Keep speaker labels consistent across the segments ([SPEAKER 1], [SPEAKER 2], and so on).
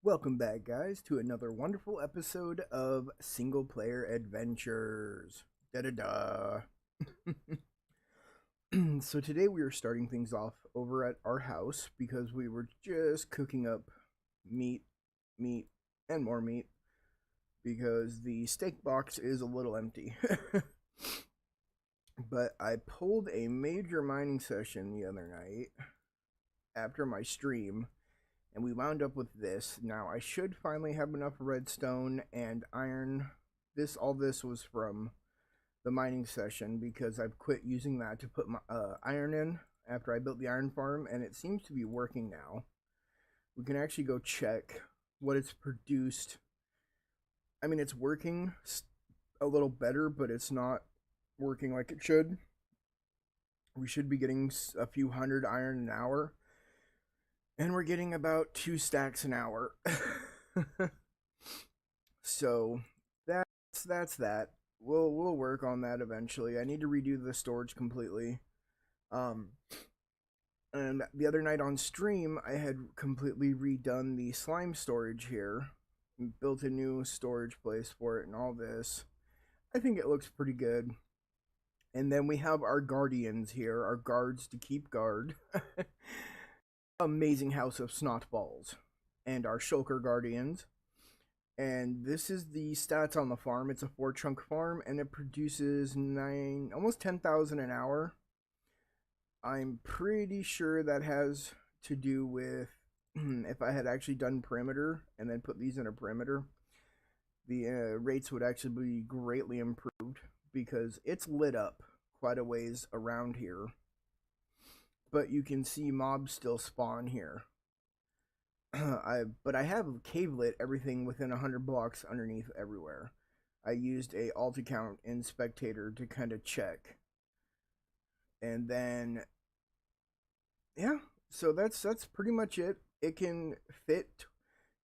[SPEAKER 1] Welcome back, guys, to another wonderful episode of Single Player Adventures. Da da da. So, today we are starting things off over at our house because we were just cooking up meat, and more meat because the steak box is a little empty. But I pulled a major mining session the other night after my stream, and we wound up with this. Now, I should finally have enough redstone and iron. All this was from the mining session because I've quit using that to put my iron in after I built the iron farm, and it seems to be working now. We can actually go check what it's produced. I mean, it's working a little better, but it's not working like it should. We should be getting a few hundred iron an hour, and we're getting about 2 stacks an hour. So that's that. We'll work on that eventually. I need to redo the storage completely. And the other night on stream, I had completely redone the slime storage here, and built a new storage place for it and all this. I think it looks pretty good. And then we have our guardians here, our guards to keep guard. Amazing house of snot balls, and our shulker guardians. And this is the stats on the farm. It's a 4-chunk farm, and it produces almost 10,000 an hour. I'm pretty sure that has to do with if I had actually done perimeter and then put these in a perimeter, the rates would actually be greatly improved because it's lit up quite a ways around here. But you can see mobs still spawn here. But I have cave lit everything within 100 blocks underneath everywhere. I used a alt account in spectator to kind of check, and then yeah, so that's pretty much it. It can fit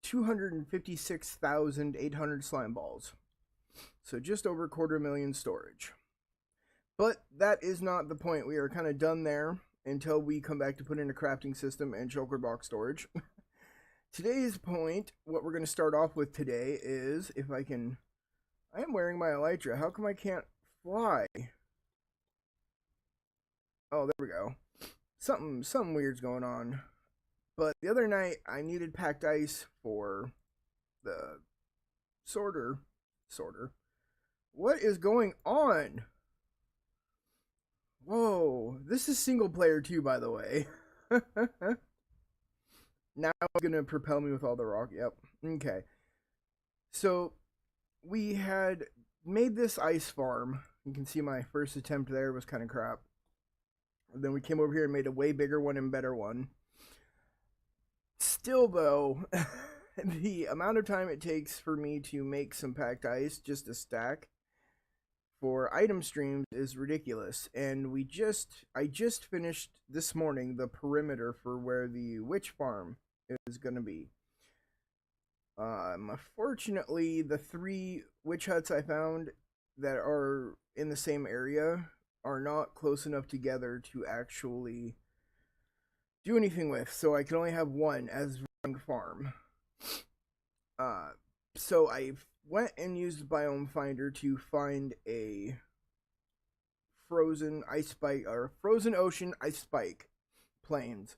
[SPEAKER 1] 256,800 slime balls, so just over 250,000 storage. But that is not the point. We are kind of done there until we come back to put in a crafting system and shulker box storage. Today's point, what we're going to start off with today is, I am wearing my elytra. How come I can't fly? Oh, there we go. Something weird's going on. But the other night, I needed packed ice for the sorter. What is going on? Whoa, this is single player too, by the way. Now it's gonna propel me with all the rock. Yep. Okay. So we had made this ice farm. You can see my first attempt there was kind of crap. And then we came over here and made a way bigger one and better one. Still though, the amount of time it takes for me to make some packed ice, just a stack, for item streams is ridiculous. And I just finished this morning the perimeter for where the witch farm is going to be. Unfortunately, the 3 witch huts I found that are in the same area are not close enough together to actually do anything with, so I can only have one as one farm. So I went and used Biome Finder to find a frozen ice spike, or frozen ocean ice spike plains,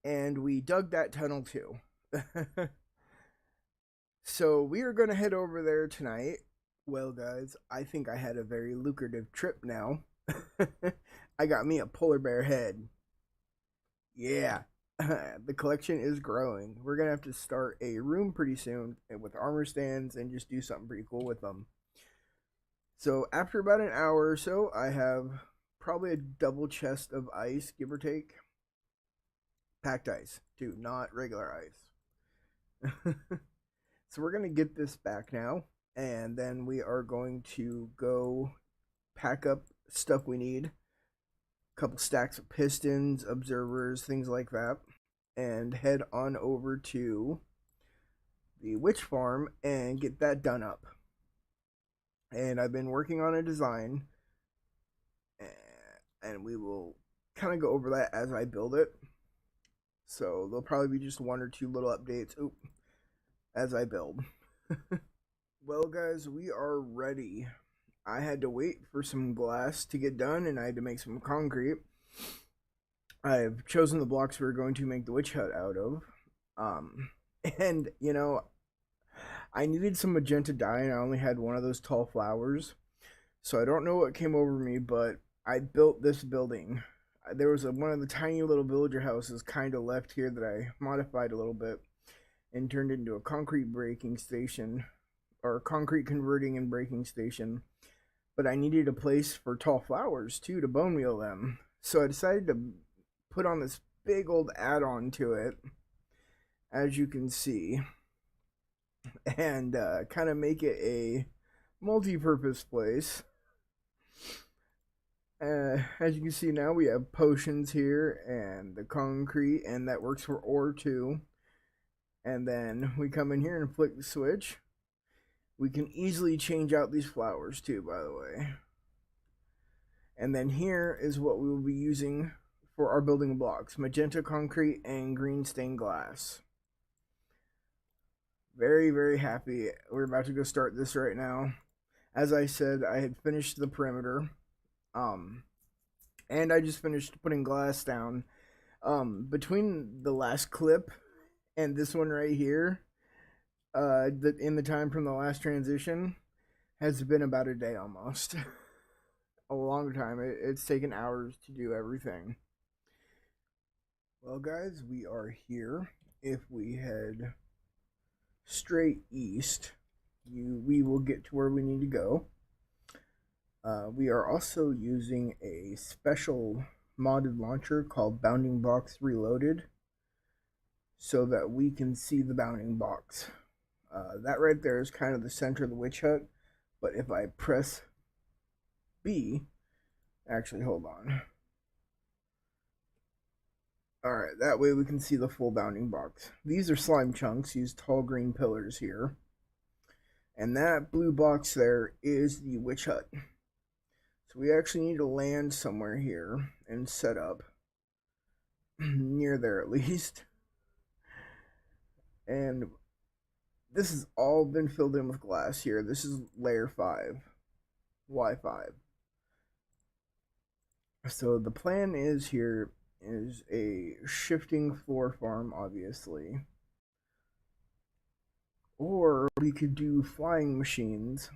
[SPEAKER 1] and we dug that tunnel too. So we are going to head over there tonight. Well, guys, I think I had a very lucrative trip now. I got me a polar bear head. Yeah. The collection is growing. We're going to have to start a room pretty soon with armor stands and just do something pretty cool with them. So after about an hour or so, I have probably a double chest of ice, give or take. Packed ice, too, not regular ice. So we're going to get this back now, and then we are going to go pack up stuff we need. Couple stacks of pistons, observers, things like that, and head on over to the witch farm and get that done up. And I've been working on a design, and we will kind of go over that as I build it. So there'll probably be just one or two little updates as I build. Well, guys, we are ready. I had to wait for some glass to get done, and I had to make some concrete. I've chosen the blocks we're going to make the witch hut out of. And you know, I needed some magenta dye, and I only had one of those tall flowers. So I don't know what came over me, but I built this building. There was one of the tiny little villager houses kind of left here that I modified a little bit and turned into a concrete breaking station, or concrete converting and breaking station. But I needed a place for tall flowers too to bone meal them. So I decided to put on this big old add-on to it, as you can see, and kind of make it a multi-purpose place. As you can see now, we have potions here and the concrete, and that works for ore too. And then we come in here and flick the switch. We can easily change out these flowers too, by the way. And then here is what we will be using for our building blocks: magenta concrete and green stained glass. Very, very happy. We're about to go start this right now. As I said, I had finished the perimeter. And I just finished putting glass down. Between the last clip and this one right here, in the time from the last transition, has been about a day almost. A long time. It's taken hours to do everything. Well, guys, we are here. If we head straight east, we will get to where we need to go. We are also using a special modded launcher called Bounding Box Reloaded, so that we can see the bounding box. That right there is kind of the center of the witch hut, but if I press B, actually hold on. Alright, that way we can see the full bounding box. These are slime chunks, these tall green pillars here. And that blue box there is the witch hut. So we actually need to land somewhere here and set up. Near there at least. And this has all been filled in with glass here. This is layer 5. Y5. So the plan is here is a shifting floor farm, obviously. Or we could do flying machines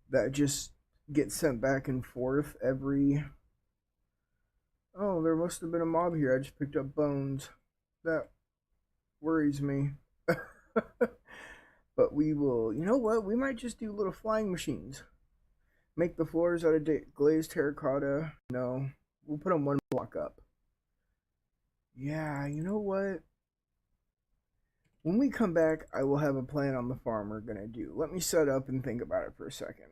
[SPEAKER 1] that just get sent back and forth every... Oh, there must have been a mob here. I just picked up bones. That worries me. But we will... You know what? We might just do little flying machines. Make the floors out of glazed terracotta. No, we'll put them one block up. Yeah, you know what? When we come back, I will have a plan on the farm we're gonna do. Let me set up and think about it for a second.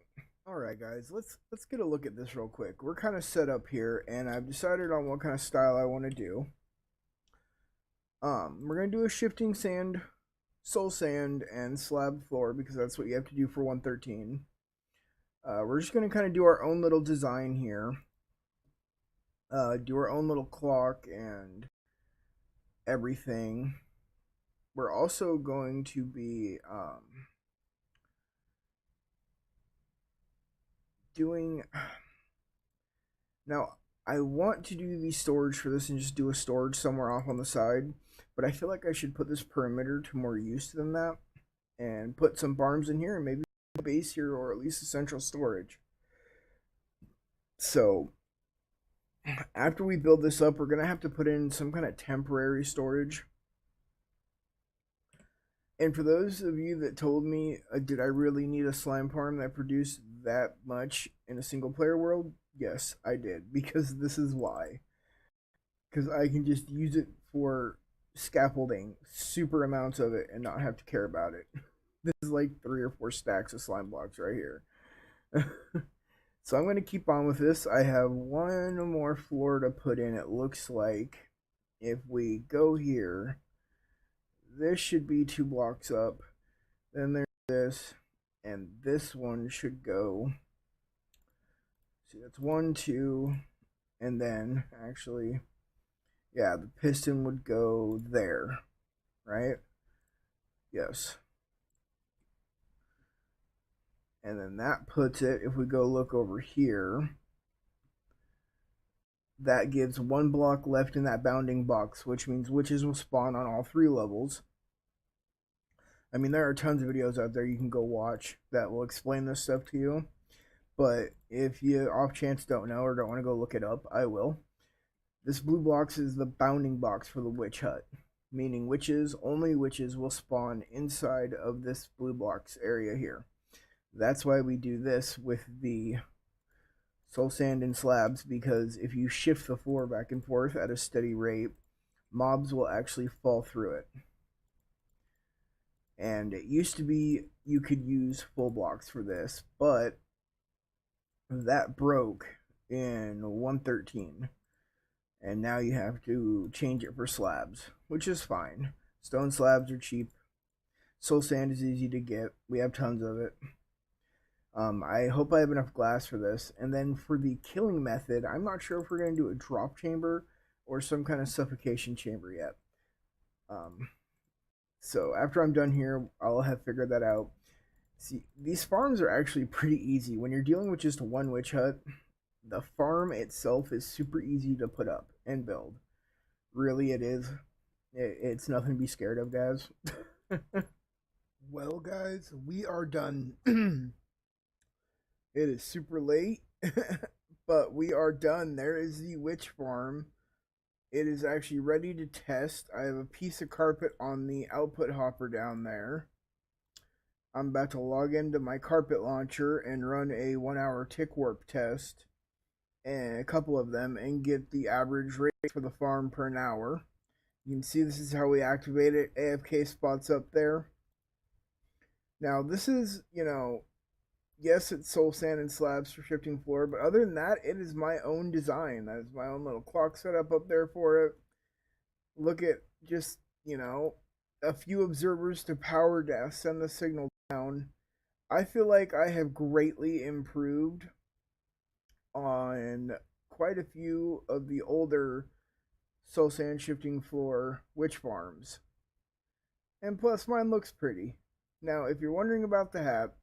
[SPEAKER 1] Alright guys, let's get a look at this real quick. We're kind of set up here, and I've decided on what kind of style I want to do. We're gonna do a shifting sand, soul sand, and slab floor, because that's what you have to do for 113. We're just gonna kind of do our own little design here. Do our own little clock and everything. We're also going to be doing... Now, I want to do the storage for this and just do a storage somewhere off on the side, but I feel like I should put this perimeter to more use than that and put some farms in here and maybe a base here, or at least a central storage. So after we build this up, we're going to have to put in some kind of temporary storage. And for those of you that told me, did I really need a slime farm that produced that much in a single player world? Yes, I did, because this is why. Because I can just use it for scaffolding, super amounts of it, and not have to care about it. This is like 3 or 4 stacks of slime blocks right here. So I'm going to keep on with this. I have one more floor to put in, it looks like. If we go here, this should be 2 blocks up. Then there's this, and this one should go. See, that's 1, 2, and then actually Yeah, the piston would go there, right? Yes. And then that puts it, if we go look over here, that gives one block left in that bounding box, which means witches will spawn on all 3 levels. I mean, there are tons of videos out there you can go watch that will explain this stuff to you. But if you off chance don't know or don't want to go look it up, I will. This blue box is the bounding box for the witch hut, meaning only witches will spawn inside of this blue box area here. That's why we do this with the soul sand and slabs, because if you shift the floor back and forth at a steady rate, mobs will actually fall through it. And it used to be you could use full blocks for this, but that broke in 1.13. And now you have to change it for slabs, which is fine. Stone slabs are cheap. Soul sand is easy to get. We have tons of it. I hope I have enough glass for this. And then for the killing method, I'm not sure if we're going to do a drop chamber or some kind of suffocation chamber yet. So after I'm done here, I'll have figured that out. See, these farms are actually pretty easy. When you're dealing with just one witch hut, the farm itself is super easy to put up and build. Really, it is. It's nothing to be scared of, guys. Well, guys, we are done. It is super late, but we are done. There is the witch farm. It is actually ready to test. I have a piece of carpet on the output hopper down there. I'm about to log into my carpet launcher and run a 1-hour tick warp test, and a couple of them, and get the average rate for the farm per an hour. You can see this is how we activate it. AFK spots up there. Now this is, yes, it's soul sand and slabs for shifting floor, but other than that, it is my own design. That is my own little clock setup up there for it. Look at just, a few observers to power to send the signal down. I feel like I have greatly improved on quite a few of the older soul sand shifting floor witch farms. And plus, mine looks pretty. Now, if you're wondering about the hat,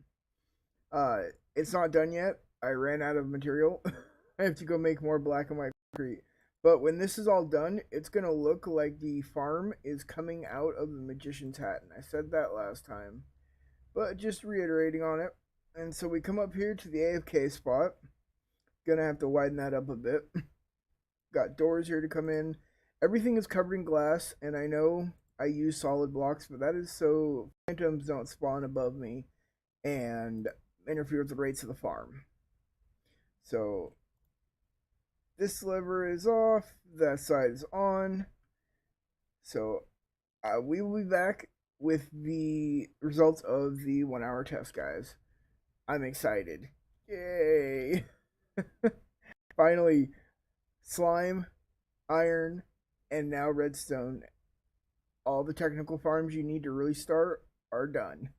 [SPEAKER 1] it's not done yet. I ran out of material. I have to go make more black and white concrete. But when this is all done, it's going to look like the farm is coming out of the magician's hat. And I said that last time. But just reiterating on it. And so we come up here to the AFK spot. Gonna have to widen that up a bit. Got doors here to come in. Everything is covered in glass. And I know I use solid blocks, but that is so phantoms don't spawn above me and interfere with the rates of the farm. So this lever is off, that side is on. So we will be back with the results of the 1-hour test, guys. I'm excited. Yay! Finally, slime, iron, and now redstone. All the technical farms you need to really start are done.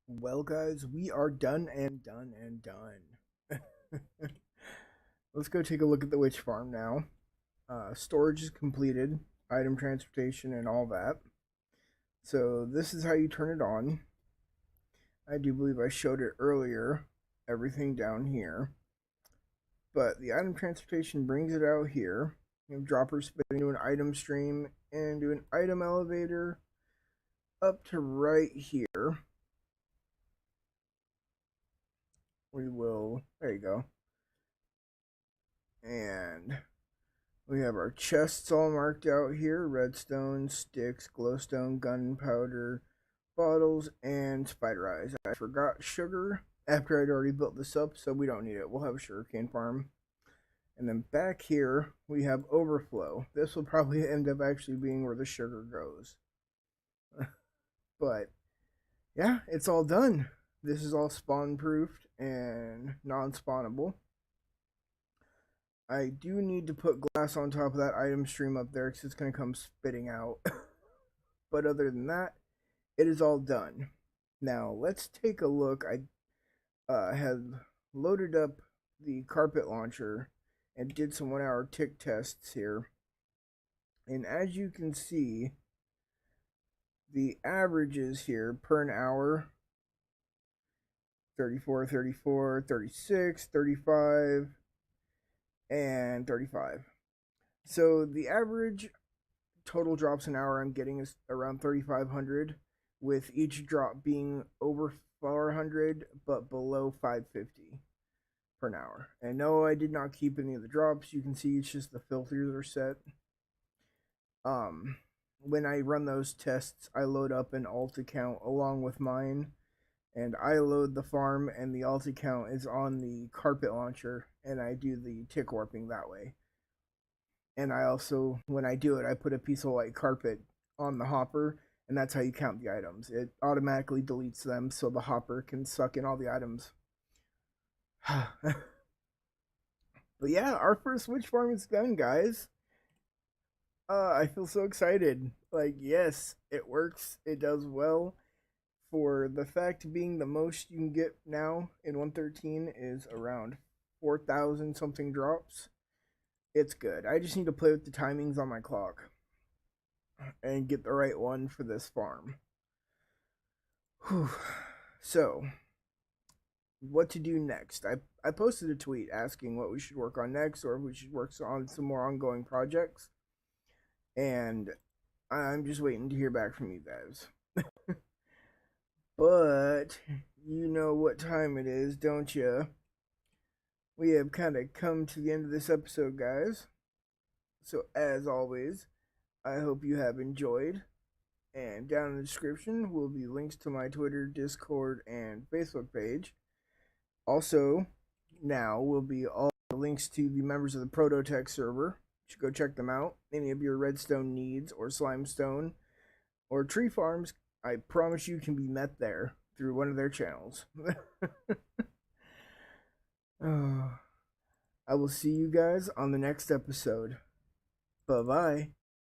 [SPEAKER 1] Well, guys, we are done and done and done. Let's go take a look at the witch farm now. Storage is completed, item transportation, and all that. So this is how you turn it on. I do believe I showed it earlier, everything down here. But the item transportation brings it out here. You have droppers spit into an item stream and do an item elevator up to right here. We will, there you go. And we have our chests all marked out here: redstone, sticks, glowstone, gunpowder, bottles, and spider eyes. I forgot sugar after I'd already built this up, so we don't need it. We'll have a sugarcane farm. And then back here, we have overflow. This will probably end up actually being where the sugar goes. But, yeah, it's all done. This is all spawn-proofed and non-spawnable. I do need to put glass on top of that item stream up there because it's going to come spitting out. But other than that, it is all done. Now, let's take a look. I have loaded up the carpet launcher and did some 1-hour tick tests here. And as you can see, the averages here per an hour 34, 34, 36, 35, and 35. So the average total drops an hour I'm getting is around 3,500, with each drop being over 400 but below 550 per an hour. And no, I did not keep any of the drops. You can see it's just the filters are set. When I run those tests, I load up an alt account along with mine, and I load the farm, and the alt account is on the carpet launcher, and I do the tick warping that way. And I also, when I do it, I put a piece of white carpet on the hopper, and that's how you count the items. It automatically deletes them so the hopper can suck in all the items. But yeah, our first witch farm is done, guys. I feel so excited. Like, yes, it works. It does well. For the fact being the most you can get now in 113 is around 4,000 something drops. It's good. I just need to play with the timings on my clock and get the right one for this farm. Whew. So, what to do next? I posted a tweet asking what we should work on next, or if we should work on some more ongoing projects. And I'm just waiting to hear back from you guys. But you know what time it is, don't you? We have kind of come to the end of this episode, guys. So, as always, I hope you have enjoyed. And down in the description will be links to my Twitter, Discord, and Facebook page. Also, now will be all the links to the members of the Prototech server. You should go check them out. Any of your redstone needs, or slimestone, or tree farms, I promise you can be met there through one of their channels. Oh, I will see you guys on the next episode. Bye bye.